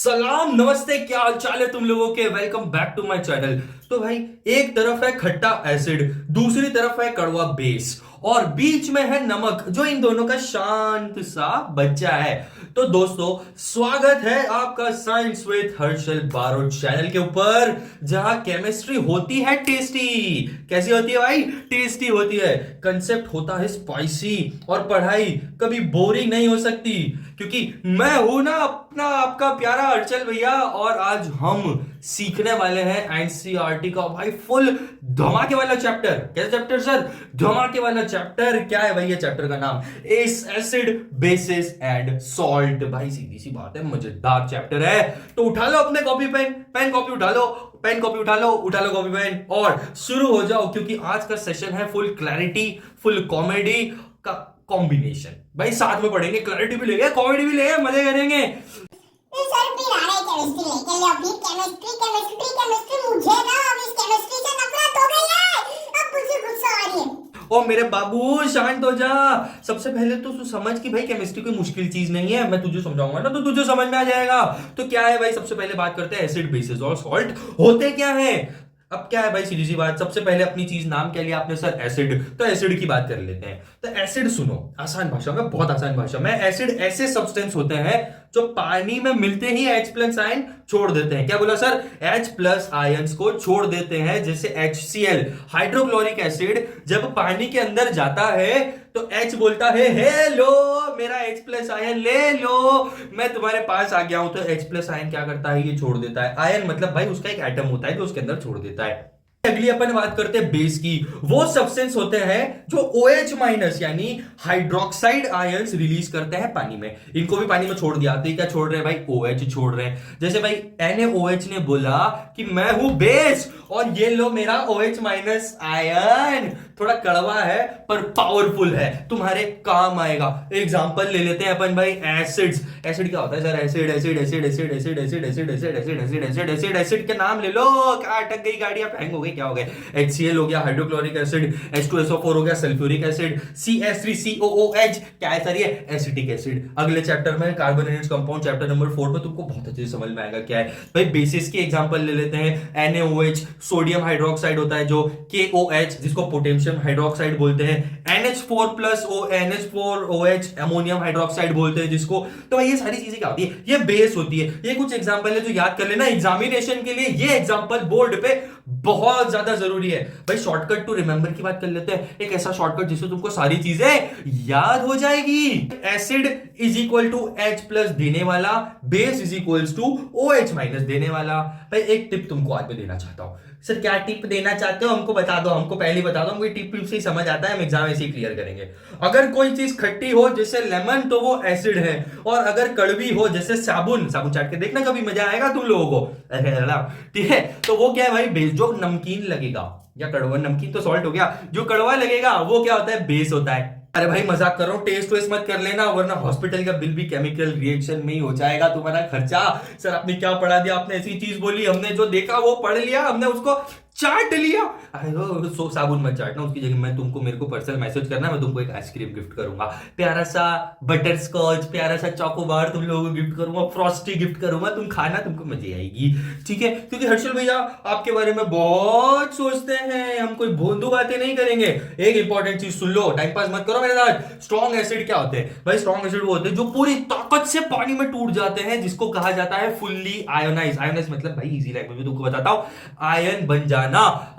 सलाम नमस्ते, क्या हाल चाल है तुम लोगों के। Welcome back to my channel. तो भाई, एक तरफ है खट्टा एसिड, दूसरी तरफ है कड़वा बेस, और बीच में है नमक, जो इन दोनों का शांत सा बच्चा है। तो दोस्तों, स्वागत है आपका science with Harshal Barot channel के ऊपर, जहां केमिस्ट्री होती है टेस्टी। कैसी होती है भाई? टेस्टी होती है। कंसेप्ट होता है स्पाइसी, और पढ़ाई कभी बोरिंग नहीं हो सकती, क्योंकि मैं हूं ना अपना आपका प्यारा हर्षल भैया। और आज हम सीखने वाले हैं एनसीईआरटी का भाई फुल धमाके वाला चैप्टर। कैसा चैप्टर सर? धमाके वाला चैप्टर। क्या है भाई ये चैप्टर का नाम? इस एसिड बेसिस एंड सॉल्ट। भाई सीधी सी बात है, मजेदार चैप्टर है। तो उठा लो अपने कॉपी पेन, पेन कॉपी उठा लो, पेन कॉपी उठा लो, उठा लो कॉपी पेन, और शुरू हो जाओ, क्योंकि आज का सेशन है फुल क्लैरिटी, फुल कॉमेडी का कॉम्बिनेशन। भाई साथ में पढ़ेंगे, क्लैरिटी भी लेंगे, कॉमेडी भी लेंगे, मजे करेंगे। सर प्लीज आ रहा है केमिस्ट्री लेके लो प्लीज। केमिस्ट्री केमिस्ट्री केमिस्ट्री मुझे ना अब इस केमिस्ट्री से नफरत हो गई है। अब मुझे गुस्सा आ रही है। ओ मेरे बाबू, शांत हो जा। सबसे पहले तो तू समझ कि भाई केमिस्ट्री कोई मुश्किल चीज नहीं है। मैं तुझे समझाऊंगा ना तो तुझे समझ में आ जाएगा। तो क्या है भाई, सबसे पहले बात करते हैं एसिड बेसिस और सॉल्ट होते क्या है। अब क्या है भाई, सीधी सी बात, सबसे पहले अपनी चीज नाम क्या लिया आपने सर? एसिड। तो एसिड की बात कर लेते हैं। तो एसिड सुनो, आसान भाषा में, बहुत आसान भाषा में, एसिड ऐसे सब्सटेंस होते हैं जो पानी में मिलते ही H प्लस आयन छोड़ देते हैं। क्या बोला सर? H प्लस आयंस को छोड़ देते हैं। जैसे HCl, हाइड्रोक्लोरिक एसिड, जब पानी के अंदर जाता है तो H बोलता है हेलो मेरा H प्लस आयन ले लो, मैं तुम्हारे पास आ गया हूं। तो H प्लस आयन क्या करता है? ये छोड़ देता है। आयन मतलब भाई उसका एक एटम होता है जो उसके अंदर छोड़ देता है। अगली अपन बात करते हैं बेस की। वो सब्सटेंस होते हैं जो OH माइनस यानी हाइड्रोक्साइड आयंस रिलीज करते हैं पानी में। इनको भी पानी में छोड़ दिया। तो क्या छोड़ रहे हैं भाई? OH छोड़ रहे हैं। जैसे भाई NaOH ने बोला कि मैं हूं बेस, और ये लो मेरा OH माइनस आयन। थोड़ा कड़वा है पर पावरफुल है, तुम्हारे काम आएगा। एग्जांपल ले लेते हैं अपन भाई एसिड्स। एसिड क्या होता है sir? Acid acid acid acid acid acid acid acid acid acid acid acid acid के नाम ले लो। क्या अटक गई गाड़ी? आप हैंग हो गई? क्या हो गया? HCl हो गया, हाइड्रोक्लोरिक एसिड, H2SO4 हो गया, सल्फ्यूरिक एसिड, CH3COOH। क्या है सर? ये एसिटिक एसिड। अगले चैप्टर में कार्बोनेटेड कंपाउंड, चैप्टर नंबर 4 में तुमको बहुत अच्छे से समझ में आएगा क्या है भाई। बेसिस की एग्जांपल ले लेते हैं। NaOH सोडियम हाइड्रोक्साइड होता है जो KOH, जिसको पोटेशियम हाइड्रोक्साइड बोलते हैं। NH4OH अमोनियम हाइड्रोक्साइड बोलते हैं जिसको। तो भाई ये सारी चीजें क्या होती है? ये बेस होती है। ये कुछ एग्जांपल है जो याद कर लेना एग्जामिनेशन के लिए। ये एग्जांपल बोर्ड पे बहुत ज्यादा जरूरी है भाई। शॉर्टकट टू रिमेंबर की बात कर लेते हैं। एक ऐसा शॉर्टकट जिससे तुमको सारी चीजें याद हो जाएगी। Acid is equal to H plus देने वाला, base is equal to OH minus देने वाला। भाई एक टिप तुमको आज मैं देना चाहता हूं। सर क्या टिप देना चाहते हो? हमको बता दो, हमको पहले बता दो। हमको टिप से ही समझ आता है, हम एग्जाम ऐसे ही क्लियर करेंगे। अगर कोई चीज खट्टी हो जैसे लेमन तो वो एसिड है, और अगर कड़वी हो जैसे साबुन, साबुन चाट के देखना, कभी मजा आएगा तुम लोगों को। ठीक है, तो वो क्या है भाई? बेस। जो नमकीन लगेगा या कड़वा, नमकीन तो सॉल्ट हो गया, जो कड़वा लगेगा वो क्या होता है? बेस होता है। अरे भाई मजाक कर रहा हूं, टेस्ट वेस्ट मत कर लेना, वरना हॉस्पिटल का बिल भी केमिकल रिएक्शन में ही हो जाएगा तुम्हारा खर्चा। सर आपने क्या पढ़ा दिया? आपने ऐसी चीज बोली, हमने जो देखा वो पढ़ लिया, हमने उसको चाट लिया। अरे सो साबुन मत चाटना, उसकी जगह मैं तुमको, मेरे को पर्सनल मैसेज करना, मैं तुमको एक आइसक्रीम गिफ्ट करूंगा, प्यारा सा बटर स्कॉच, प्यारा सा चॉकोबार तुम लोगों को गिफ्ट करूंगा, फ्रॉस्टी गिफ्ट करूंगा। तुम खाना, तुमको मजा आएगी। ठीक है, क्योंकि हर्षल भैया आपके बारे में बहुत सोचते हैं, हम कोई भोंदू बातें नहीं करेंगे। एक इंपॉर्टेंट चीज सुन लो, टाइम पास मत करो मेरे साथ। स्ट्रॉन्ग एसिड क्या होते हैं भाई? स्ट्रॉन्ग एसिड वो होते हैं जो पूरी ताकत से पानी में टूट जाते हैं, जिसको कहा जाता है फुल्ली आयोनाइज। आयोनाइज मतलब भाई इजी लैंग्वेज में तुमको बताता हूं, आयन बन जाना,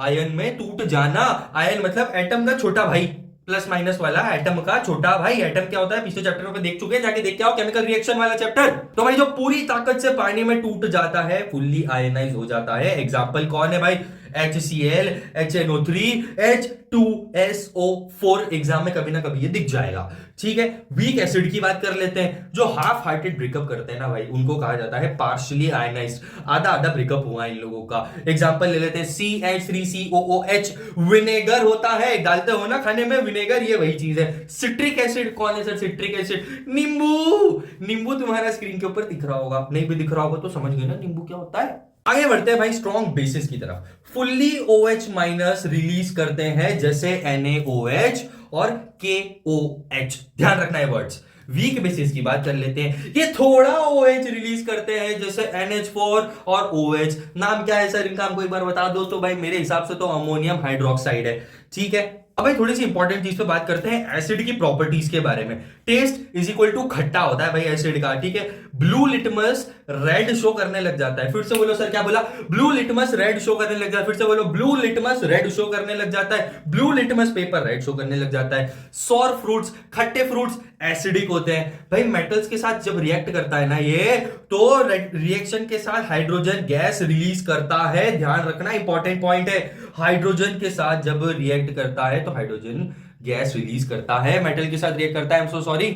आयन में टूट जाना। आयन मतलब एटम का छोटा भाई, प्लस माइनस वाला एटम का छोटा भाई। एटम क्या होता है पिछले चैप्टर में देख चुके हैं, जाके देख के आओ, केमिकल रिएक्शन वाला चैप्टर। तो भाई जो पूरी ताकत से पानी में टूट जाता है, फुल्ली आयनाइज हो जाता है। एग्जांपल कौन है भाई? HCl, HNO3, H2SO4। एग्जाम में कभी ना कभी ये दिख जाएगा। ठीक है, वीक एसिड की बात कर लेते हैं। जो हाफ हार्टेड ब्रेकअप करते हैं ना भाई, उनको कहा जाता है पार्शियली आयनाइज्ड। आधा आधा ब्रेकअप हुआ इन लोगों का। एग्जांपल ले लेते हैं CH3COOH। विनेगर होता है, डालते हो ना खाने में विनेगर, ये वही चीज है। सिट्रिक एसिड कौन है सर? सिट्रिक एसिड नींबू। नींबू तुम्हारा स्क्रीन के ऊपर दिख रहा होगा, नहीं भी दिख रहा होगा तो समझ गए ना नींबू क्या होता है। आगे बढ़ते हैं भाई स्ट्रॉन्ग बेसिस की तरफ। फुल्ली OH माइनस रिलीज करते हैं जैसे NaOH और KOH। ध्यान रखना है वर्ड्स। वीक बेसिस की बात कर लेते हैं, ये थोड़ा OH रिलीज करते हैं जैसे NH4 और OH। नाम क्या है सर इनका, हमको एक बार बता दो। तो भाई मेरे हिसाब से तो अमोनियम हाइड्रोक्साइड है, ठीक है। अब भाई थोड़ी सी इंपॉर्टेंट चीज पे बात करते हैं, एसिड की प्रॉपर्टीज के बारे में। टेस्ट इज इक्वल टू खट्टा होता है भाई एसिड का, ठीक है। ब्लू लिटमस रेड शो करने लग जाता है, फिर से बोलो सर क्या बोला, ब्लू लिटमस रेड शो करने लग जाता है, फिर से बोलो ब्लू लिटमस रेड शो करने लग जाता है, blue litmus paper red show करने लग जाता है। सॉर फ्रूट्स, खट्टे फ्रूट्स एसिडिक होते हैं भाई। मेटल्स के साथ जब रिएक्ट करता है ना ये, तो रिएक्शन के साथ हाइड्रोजन गैस रिलीज करता है, ध्यान रखना इंपॉर्टेंट पॉइंट है। हाइड्रोजन के साथ जब रिएक्ट करता है तो हाइड्रोजन गैस रिलीज करता है, मेटल के साथ रिएक्ट करता है। I am so sorry.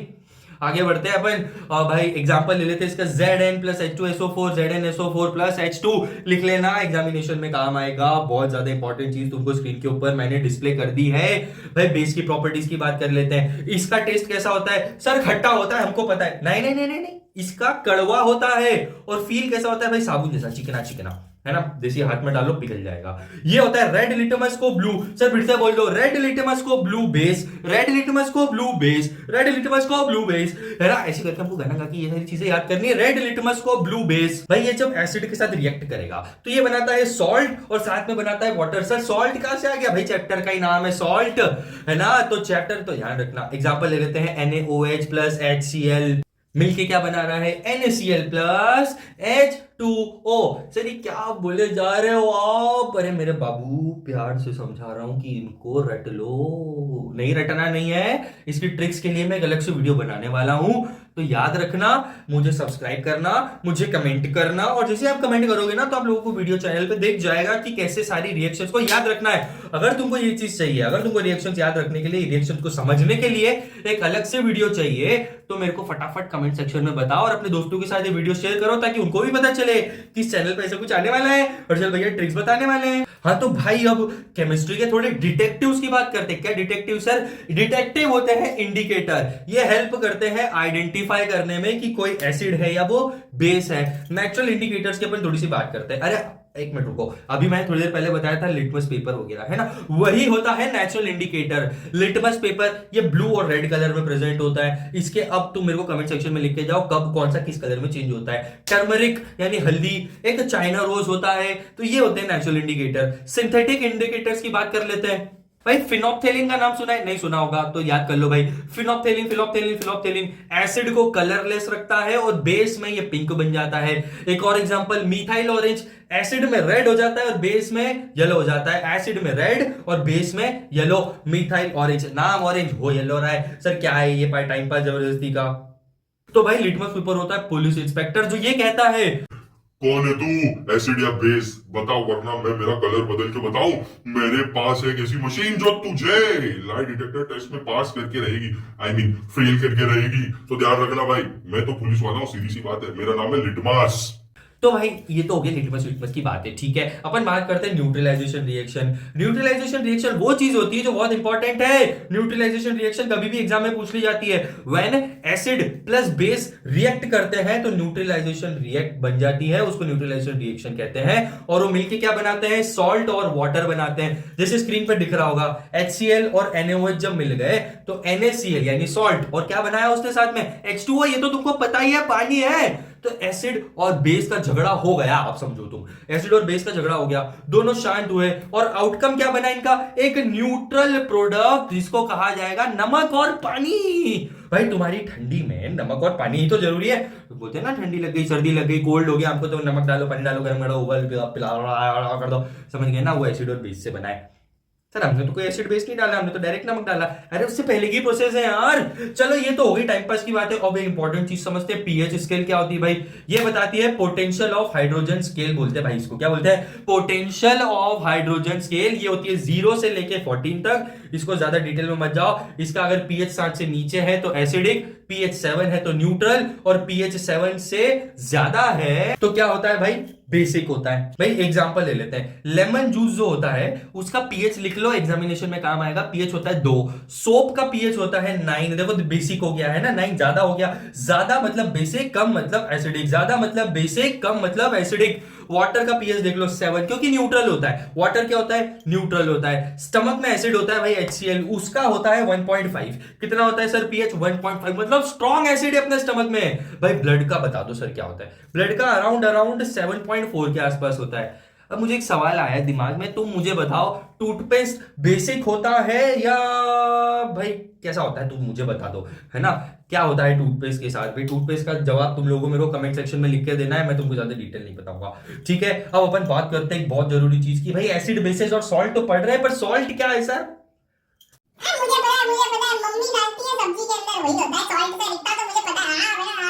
आगे बढ़ते हैं अपन, भाई एग्जांपल ले लेते हैं इसका, Zn plus H2SO4, ZnSO4 plus H2 लिख लेना, एग्जामिनेशन में काम आएगा। बहुत ज्यादा इंपॉर्टेंट चीज तुमको स्क्रीन के ऊपर मैंने डिस्प्ले कर दी है। भाई बेस की प्रॉपर्टीज की बात कर लेते हैं। इसका टेस्ट कैसा होता है सर, खट्टा होता है, हमको पता है। नहीं नहीं नहीं नहीं नहीं, इसका कड़वा होता है। और फील कैसा होता है भाई, साबुन जैसा, चिकना चिकना, है ना, देसी हाथ में डालो पिघल जाएगा। ये होता है रेड लिटमस को ब्लू, सर फिर से बोल दो, रेड लिटमस को ब्लू बेस, रेड लिटमस को ब्लू बेस, रेड लिटमस को ब्लू बेस, है ना। ऐसे करके हमको गाना गा के ये सारी चीजें याद करनी है। रेड लिटमस को ब्लू बेस, भाई ये जब एसिड के साथ रिएक्ट करेगा तो ये बनाता है सॉल्ट और साथ में बनाता है वाटर। सर सॉल्ट कहां से आ गया भाई, चैप्टर का ही नाम है सॉल्ट, है ना। तो चैप्टर तो ध्यान रखना। एग्जांपल ले लेते हैं, NaOH प्लस HCl मिलके क्या बना रहा है, NaCl प्लस H2O। सर ये क्या बोले जा रहे हो आप, अरे मेरे बाबू प्यार से समझा रहा हूं कि इनको रट लो, नहीं रटना नहीं है। इसकी ट्रिक्स के लिए मैं एक अलग से वीडियो बनाने वाला हूं, तो याद रखना, मुझे सब्सक्राइब करना, मुझे कमेंट करना, और जैसे आप कमेंट करोगे ना तो आप लोगों को वीडियो चैनल पे देख जाएगा कि कैसे सारी रिएक्शंस को याद रखना है। अगर तुमको ये चीज चाहिए, अगर तुमको रिएक्शंस याद रखने के लिए, रिएक्शंस को समझने के लिए एक अलग से वीडियो चाहिए, तो मेरे को फटाफट कमेंट सेक्शन में बताओ और अपने दोस्तों के साथ ये वीडियो शेयर करो, ताकि उनको भी पता चले कि इस चैनल पे ऐसा कुछ आने वाला है और चल भैया ट्रिक्स बताने वाले हैं। हाँ तो भाई अब केमिस्ट्री के थोड़े डिटेक्टिव्स की बात करते हैं। क्या डिटेक्टिव सर, डिटेक्टिव होते हैं इंडिकेटर, ये हेल्प करते हैं आइडेंटिफाई करने में कि कोई एसिड है या वो बेस है। नेचुरल इंडिकेटर्स की अपन थोड़ी सी बात करते हैं। अरे एक मिनट रुको, अभी मैंने थोड़ी देर पहले बताया था लिटमस पेपर वगैरह, है ना, वही होता है नेचुरल इंडिकेटर। लिटमस पेपर ये ब्लू और रेड कलर में प्रेजेंट होता है। इसके अब तुम मेरे को कमेंट सेक्शन में लिख के जाओ कब कौन सा किस कलर में चेंज होता है। टर्मरिक यानी हल्दी, एक चाइना रोज होता है, तो ये होते हैं नेचुरल इंडिकेटर। सिंथेटिक इंडिकेटर्स की बात कर लेते हैं। भाई फिनोप्थेलिन का नाम सुना है, नहीं सुना होगा तो याद कर लो भाई। फिनोप्थेलिन फिनोप्थेलिन फिनोप्थेलिन एसिड को कलरलेस रखता है और बेस में ये पिंक बन जाता है। एक और एग्जांपल, मिथाइल ऑरेंज, एसिड में रेड हो जाता है और बेस में येलो हो जाता है। एसिड में रेड और बेस में येलो, मिथाइल ऑरेंज। नाम ऑरेंज हो येलो रहा है, सर क्या है ये, टाइम पास जबरदस्ती का। तो भाई लिटमस पेपर होता है पुलिस इंस्पेक्टर, जो ये कहता है कौन है तू, एसिड या बेस बताओ, वरना मैं मेरा कलर बदल के बताऊं। मेरे पास एक ऐसी मशीन जो तुझे लाई डिटेक्टर टेस्ट में पास करके रहेगी, I mean, फेल करके रहेगी। तो ध्यान रखना भाई, मैं तो पुलिस वाला हूं, सीधी सी बात है, मेरा नाम है लिटमस। तो भाई ये तो हो गया लिटमस विटमस की बात है, ठीक है। अपन बात करते हैं न्यूट्रलाइजेशन रिएक्शन। न्यूट्रलाइजेशन रिएक्शन वो चीज होती है जो बहुत इंपॉर्टेंट है। न्यूट्रलाइजेशन रिएक्शन कभी भी एग्जाम में पूछ ली जाती है। When acid plus base react करते हैं तो न्यूट्रलाइजेशन रिएक्ट बन जाती है, उसको न्यूट्रलाइजेशन रिएक्शन कहते हैं। और वो मिलके क्या बनाते हैं, सॉल्ट और वाटर बनाते हैं। जैसे स्क्रीन पर दिख रहा होगा, HCl और NaOH जब मिल गए तो NaCl यानी सॉल्ट, और क्या बनाया उसके साथ में, H2O। ये तो तुमको पता ही है, पानी है। तो एसिड और बेस का झगड़ा हो गया, आप समझो तुम, एसिड और बेस का झगड़ा हो गया, दोनों शांत हुए और आउटकम क्या बना इनका, एक न्यूट्रल प्रोडक्ट जिसको कहा जाएगा नमक और पानी। भाई तुम्हारी ठंडी में नमक और पानी ही तो जरूरी है। तो बोलते हैं ना ठंडी लग गई, सर्दी लग गई, कोल्ड हो गया, हमको तो नमक डालो, पानी डालो, गर्म करो, उबल पिला कर दो, समझ गए ना, वो एसिड और बेस से बना है। सर हमने तो कोई एसिड बेस नहीं डाला, हमने तो डायरेक्ट नमक डाला। अरे उससे पहले की प्रोसेस है यार। चलो ये तो हो गई टाइम पास की बात है। अब एक इंपॉर्टेंट चीज समझते हैं, पीएच स्केल क्या होती है भाई। ये बताती है पोटेंशियल ऑफ हाइड्रोजन स्केल, बोलते हैं भाई इसको, क्या बोलते हैं, पोटेंशियल ऑफ हाइड्रोजन स्केल। ये होती है 0 से लेके 14 तक। इसको ज्यादा डिटेल में मत जाओ। इसका अगर पीएच 7 से नीचे है तो एसिडिक, पीएच 7 है तो न्यूट्रल, और पीएच 7 से ज्यादा है तो क्या होता है भाई, बेसिक होता है। भाई एग्जांपल ले लेते हैं, लेमन जूस जो होता है उसका पीएच लिख लो, एग्जामिनेशन में काम आएगा। पीएच होता है 2। सोप का पीएच होता है 9। देखो बेसिक हो गया है ना, 9 ज्यादा हो गया। ज्यादा मतलब बेसिक, कम मतलब एसिडिक, ज्यादा मतलब बेसिक, कम मतलब एसिडिक। वाटर का पीएच देख लो 7, क्योंकि न्यूट्रल होता है। वाटर क्या होता है, न्यूट्रल होता है। स्टमक में एसिड होता है भाई HCl, उसका होता है 1.5। कितना होता है सर पीएच, 1.5, मतलब मतलब स्ट्रॉन्ग एसिड है अपने स्टमक में। भाई ब्लड का बता दो सर क्या होता है। ब्लड का अराउंड 7.4 के आसपास होता है। अब मुझे एक सवाल आया है दिमाग में, तुम मुझे बताओ टूथपेस्ट बेसिक होता है या भाई कैसा होता है, तुम मुझे बता दो, है ना, क्या होता है टूथपेस्ट के साथ। भाई टूथपेस्ट का जवाब तुम लोगों को मेरे को कमेंट सेक्शन में लिख के देना है, मैं तुमको ज्यादा डिटेल नहीं बताऊंगा, ठीक है। अब अपन बात करते हैं एक बहुत जरूरी चीज की। भाई एसिड बेसिस और सॉल्ट तो पढ़ रहे हैं, पर सॉल्ट क्या है सर? मुझे पता है मम्मी डालती है सब्जी के अंदर, वही होता है सॉल्ट। से इतना तो मुझे पता है।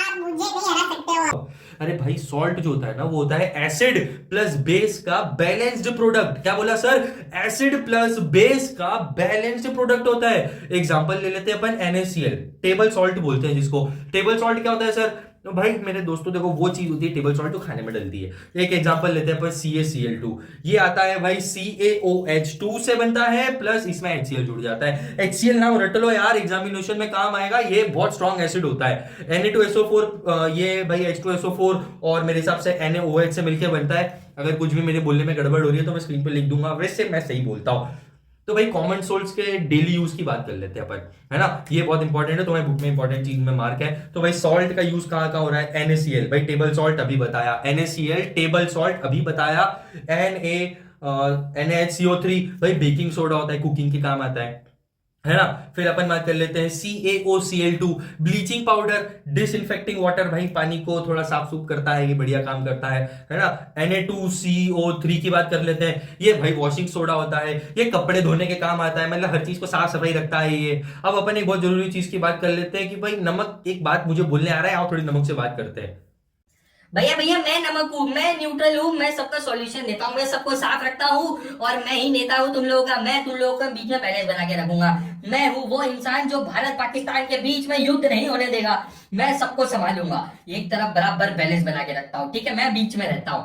आप मुझे नहीं हरा सकते हो। अरे भाई सॉल्ट जो होता है ना, वो होता है एसिड प्लस बेस का बैलेंस्ड प्रोडक्ट। क्या बोला सर? एसिड प्लस बेस का बैलेंस्ड प्रोडक्ट होता है। एग्जांपल ले लेते हैं अपन NaCl, टेबल सॉल्ट बोलते हैं जिसको। टेबल सॉल्ट क्या होता है सर? तो भाई मेरे दोस्तों देखो, वो चीज होती है टेबल सॉल्ट जो खाने में डलती है। एक एग्जांपल लेते हैं अपन CaCl2, ये आता है भाई CaOH2 से बनता है, प्लस इसमें HCl जुड़ जाता है। HCl नाम रट लो यार, एग्जामिनेशन में काम आएगा, ये बहुत स्ट्रॉन्ग एसिड होता है। Na2SO4 ये भाई H2SO4 और मेरे हिसाब से NaOH से मिलकर बनता है। अगर कुछ भी मेरे बोलने में गड़बड़ हो रही है तो मैं स्क्रीन पे लिख दूंगा, वैसे मैं सही बोलता हूं। तो भाई कॉमन सोल्स के डेली यूज की बात कर लेते हैं अपन, है ना, ये बहुत इंपॉर्टेंट है, तुम्हारी बुक में इंपॉर्टेंट चीज में मार्क है। तो भाई सॉल्ट का यूज कहां कहां हो रहा है? NaCl, भाई टेबल सॉल्ट अभी बताया, NaCl टेबल सॉल्ट अभी बताया, NaHCO3 भाई बेकिंग सोडा होता है, कुकिंग के काम आता है ना। फिर अपन बात कर लेते हैं CaOCl2, bleaching powder, disinfecting water, भाई पानी को थोड़ा साफ सुफ करता है, ये बढ़िया काम करता है ना। Na2CO3 की बात कर लेते हैं, ये भाई वॉशिंग सोडा होता है, ये कपड़े धोने के काम आता है, मतलब हर चीज को साफ सफाई रखता है ये। अब अपन एक बहुत जरूरी चीज की बात कर लेते हैं कि भाई नमक, एक बात मुझे बोलने आ रहा है, आओ थोड़ी नमक से बात करते हैं। भैया भैया मैं नमक हूँ, मैं न्यूट्रल हूँ, मैं सबका सॉल्यूशन देता हूँ, मैं सबको साफ रखता हूँ और मैं ही नेता हूँ तुम लोगों का। मैं तुम लोगों के बीच में बैलेंस बना के रखूंगा। मैं हूँ वो इंसान जो भारत पाकिस्तान के बीच में युद्ध नहीं होने देगा। मैं सबको संभालूंगा, एक तरफ बराबर बैलेंस बना के रखता हूँ, ठीक है, मैं बीच में रहता हूँ।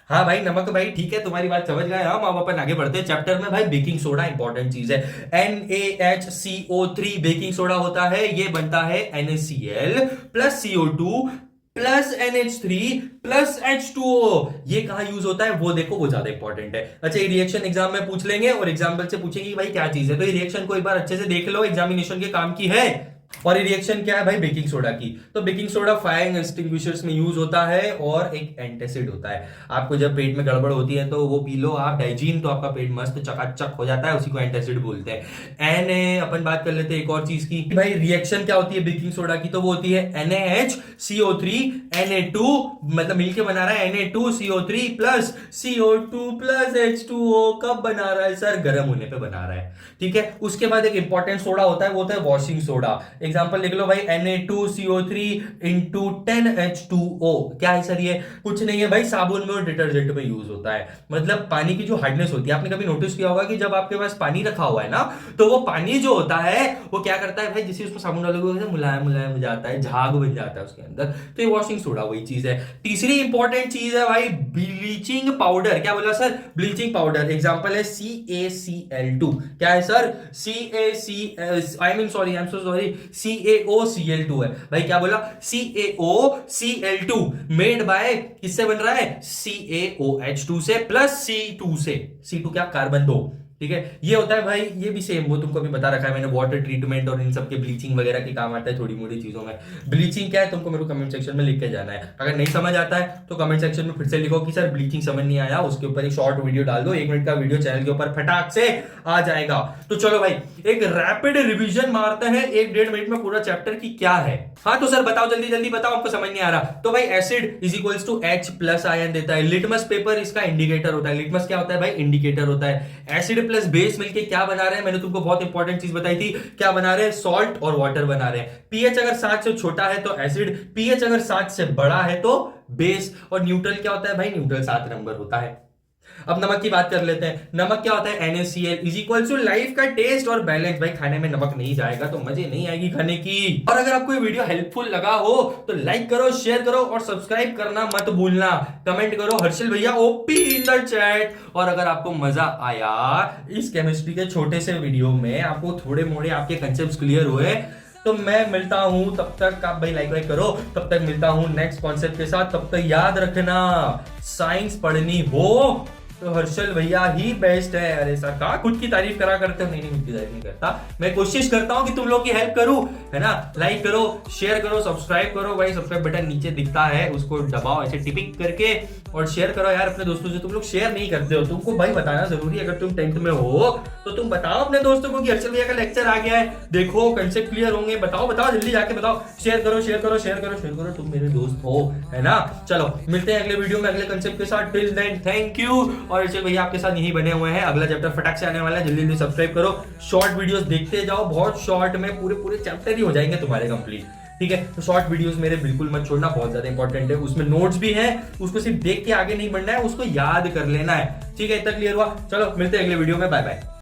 हाँ भाई नमक, भाई ठीक है, तुम्हारी बात समझ गए हम। अब अपन आगे बढ़ते हैं चैप्टर में। भाई बेकिंग सोडा इंपॉर्टेंट चीज है। NaHCO3 बेकिंग सोडा होता है, ये बनता है NaCl plus CO2 plus NH3 plus H2O। ये कहां यूज होता है वो देखो, वो ज्यादा इंपॉर्टेंट है। अच्छा, ये रिएक्शन एग्जाम में पूछ लेंगे और एग्जाम्पल से पूछेंगे भाई क्या चीज है, तो ये रिएक्शन को एक बार अच्छे से देख लो, एग्जामिनेशन के काम की है। और ये रिएक्शन क्या है भाई? बेकिंग सोडा की। तो बेकिंग सोडा फायर एक्सटिंग्विशर्स में यूज होता है और एक एंटासिड होता है। आपको जब पेट में गड़बड़ होती है तो वो पी लो आप डाइजीन, तो आपका पेट मस्त चकाचक हो जाता है, उसी को एंटासिड बोलते हैं। अपन बात कर लेते हैं एक और चीज की, भाई रिएक्शन क्या होती है बेकिंग सोडा की? तो वो होती है NaHCO3 Na2, मतलब मिलके बना रहा है Na2CO3 plus CO2 plus H2O। कब बना रहा है सर? गर्म होने पे बना रहा है, ठीक है। उसके बाद एक इंपॉर्टेंट सोडा होता है, वो होता है वॉशिंग सोडा। एग्जांपल लिख लो भाई, Na2CO3 इंटू 10H2O। क्या है सर? ये कुछ नहीं है भाई, साबुन में और डिटर्जेंट में यूज होता है। मतलब पानी की जो हार्डनेस होती है, आपने कभी नोटिस किया होगा कि जब आपके पास पानी रखा हुआ है ना, तो वो पानी जो होता है वो क्या करता है भाई, जैसे उसको साबुन डालोगे मुलायम मुलायम हो जाता है, झाग बन जाता है उसके अंदर। तो ये वॉशिंग सोडा वही चीज है। तीसरी इंपॉर्टेंट चीज है भाई ब्लीचिंग पाउडर। क्या बोला सर? Bleaching powder. एग्जांपल है CaCl2। क्या है सर? CaOCl2 है भाई। क्या बोला? CaOCl2 मेड बाय, किससे बन रहा है? CaOH2 से प्लस C2 से। C2 क्या? कार्बन 2, ठीक है। ये होता है भाई, ये भी सेम, वो तुमको भी बता रखा है मैंने, वाटर ट्रीटमेंट और इन सब के ब्लीचिंग वगैरह के काम आता है थोड़ी मोटी चीजों में। ब्लीचिंग क्या है तुमको मेरे को कमेंट सेक्शन में लिख के जाना है। अगर नहीं समझ आता है तो कमेंट सेक्शन में फिर से लिखो कि सर ब्लीचिंग समझ नहीं आया, उसके ऊपर एक शॉर्ट वीडियो डाल दो, 1 मिनट का वीडियो चैनल के ऊपर फटाक से आ जाएगा। तो चलो भाई एक रैपिड रिविजन मारते हैं 1-1.5 मिनट में पूरा चैप्टर की क्या है। हाँ तो सर बताओ, जल्दी जल्दी बताओ, आपको समझ नहीं आ रहा। तो भाई acid is equals to H plus ion देता है। लिटमस पेपर इसका इंडिकेटर होता है। लिटमस क्या होता है भाई? इंडिकेटर होता है। एसिड प्लस बेस मिलके क्या बना रहे हैं? मैंने तुमको बहुत इंपॉर्टेंट चीज बताई थी, क्या बना रहे हैं? सॉल्ट और वाटर बना रहे हैं। पीएच अगर 7 से छोटा है तो एसिड, पीएच अगर 7 से बड़ा है तो बेस। और न्यूट्रल क्या होता है भाई? न्यूट्रल 7 नंबर होता है। अब नमक की बात कर लेते हैं। नमक क्या होता है? NaCl is equal to life का टेस्ट और बैलेंस। भाई खाने में नमक नहीं जाएगा तो मजे नहीं आएगी खाने की। और अगर आपको ये वीडियो हेल्पफुल लगा हो तो लाइक करो, शेयर करो और सब्सक्राइब करना मत भूलना। कमेंट करो हर्षल भैया ओपी इन द चैट। और अगर आपको मजा आया इस केमिस्ट्री के छोटे से वीडियो में, आपको थोड़े मोड़े आपके कंसेप्ट क्लियर हुए, तो मैं मिलता हूं, तब तक आप भाई लाइक करो, तब तक मिलता हूं नेक्स्ट कॉन्सेप्ट के साथ। तब तक याद रखना, साइंस पढ़नी हो तो हर्षल भैया ही बेस्ट है। अरे सर कहा खुद की तारीफ करा करते हो? नहीं नहीं, खुद की तारीफ नहीं करता, मैं कोशिश करता हूँ कि तुम लोग की हेल्प करूँ, है ना। लाइक करो, शेयर करो, सब्सक्राइब करो भाई, सब्सक्राइब बटन नीचे दिखता है, उसको दबाओ ऐसे टिपिक करके, और शेयर करो यार अपने दोस्तों से। तुम लोग शेयर नहीं करते हो, तुमको भाई बताना जरूरी है। अगर तुम 10th में हो तो तुम बताओ अपने दोस्तों को कि हर्षल भैया का लेक्चर आ गया है, देखो कंसेप्ट क्लियर होंगे, बताओ बताओ जल्दी जाके बताओ, शेयर करो शेयर करो शेयर करो शेयर करो, तुम मेरे दोस्त हो, है ना। चलो मिलते हैं अगले वीडियो में अगले कंसेप्ट के साथ। Till then thank you. और हर्षल भैया आपके साथ यही बने हुए हैं, अगला चैप्टर फटाक से आने वाला है, जल्दी जल्दी सब्सक्राइब करो, शॉर्ट वीडियोस देखते जाओ, बहुत शॉर्ट में पूरे पूरे चैप्टर ही हो जाएंगे तुम्हारे कंप्लीट, ठीक है। तो शॉर्ट वीडियोस मेरे बिल्कुल मत छोड़ना, बहुत ज्यादा इंपॉर्टेंट है, उसमें नोट्स भी हैं, उसको सिर्फ देख के आगे नहीं बढ़ना है, उसको याद कर लेना है, ठीक है। इतना क्लियर हुआ? चलो मिलते हैं अगले वीडियो में, बाय बाय।